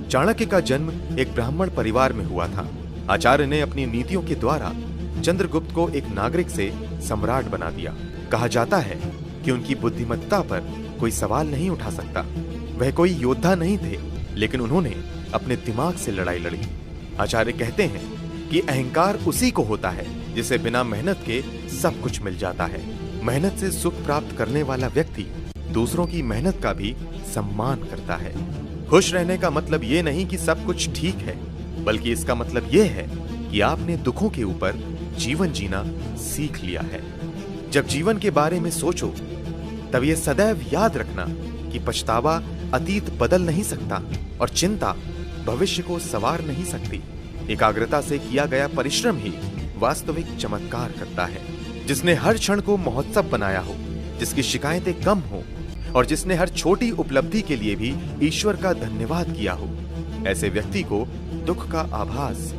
चाणक्य का जन्म एक ब्राह्मण परिवार में हुआ था। आचार्य ने अपनी नीतियों के द्वारा चंद्रगुप्त को एक नागरिक से सम्राट बना दिया। कहा जाता है कि उनकी बुद्धिमत्ता पर कोई सवाल नहीं उठा सकता। वह कोई योद्धा नहीं थे, लेकिन उन्होंने अपने दिमाग से लड़ाई लड़ी। आचार्य कहते हैं कि अहंकार उसी को होता है जिसे बिना मेहनत के सब कुछ मिल जाता है। मेहनत से सुख प्राप्त करने वाला व्यक्ति दूसरों की मेहनत का भी सम्मान करता है। खुश रहने का मतलब ये नहीं कि सब कुछ ठीक है, बल्कि इसका मतलब ये है कि आपने दुखों के ऊपर जीवन जीना सीख लिया है। जब जीवन के बारे में सोचो, तब ये सदैव याद रखना कि पछतावा अतीत बदल नहीं सकता और चिंता भविष्य को संवार नहीं सकती। एकाग्रता से किया गया परिश्रम ही वास्तविक चमत्कार करता है। जिसने हर क्षण को महोत्सव बनाया हो, जिसकी शिकायतें कम हो और जिसने हर छोटी उपलब्धि के लिए भी ईश्वर का धन्यवाद किया हो, ऐसे व्यक्ति को दुख का आभास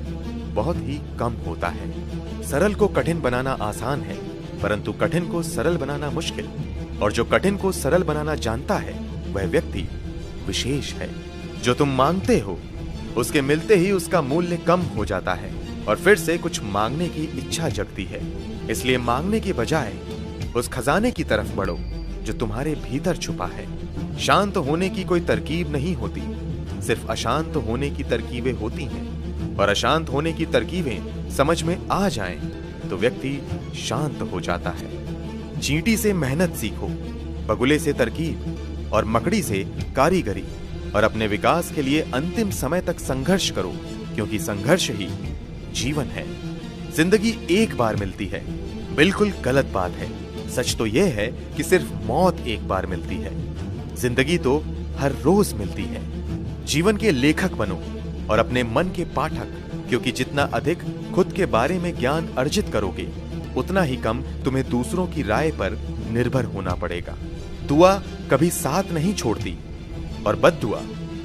बहुत ही कम होता है। सरल को कठिन बनाना आसान है, परंतु कठिन को सरल बनाना मुश्किल। और जो कठिन को सरल बनाना जानता है, वह व्यक्ति विशेष है। जो तुम मांगते हो, उसके मिलते ही उसका मूल्य कम हो जाता है और फिर से कुछ मांगने की इच्छा जगती है। इसलिए मांगने के बजाय उस खजाने की तरफ बढ़ो जो तुम्हारे भीतर छुपा है। शांत होने की कोई तरकीब नहीं होती, सिर्फ अशांत होने की तरकीबें होती हैं। और अशांत होने की तरकीबें समझ में आ जाएं तो व्यक्ति शांत हो जाता है। चींटी से मेहनत सीखो, बगुले से तरकीब और मकड़ी से कारीगरी, और अपने विकास के लिए अंतिम समय तक संघर्ष करो, क्योंकि संघर्ष ही जीवन है। जिंदगी एक बार मिलती है, बिल्कुल गलत बात है। सच तो यह है कि सिर्फ मौत एक बार मिलती है। जिंदगी तो हर रोज मिलती है। जीवन के लेखक बनो और अपने मन के पाठक, क्योंकि जितना अधिक खुद के बारे में ज्ञान अर्जित करोगे, उतना ही कम तुम्हें दूसरों की राय पर निर्भर होना पड़ेगा। दुआ कभी साथ नहीं छोड़ती और बद्दुआ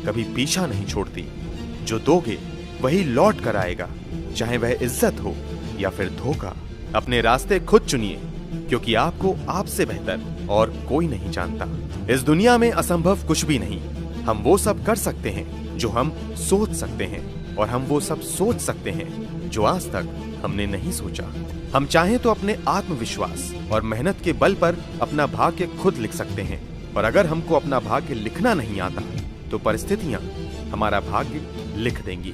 कभी पीछा नहीं छोड़ती। जो दोगे वही लौट कर आएगा, चाहे वह इज्जत हो या फिर धोखा। अपने रास्ते खुद चुनिए, क्योंकि आपको आपसे बेहतर और कोई नहीं जानता। इस दुनिया में असंभव कुछ भी नहीं। हम वो सब कर सकते हैं जो हम सोच सकते हैं, और हम वो सब सोच सकते हैं जो आज तक हमने नहीं सोचा। हम चाहें तो अपने आत्मविश्वास और मेहनत के बल पर अपना भाग्य खुद लिख सकते हैं, और अगर हमको अपना भाग्य लिखना नहीं आता, तो परिस्थितियां हमारा भाग्य लिख देंगी।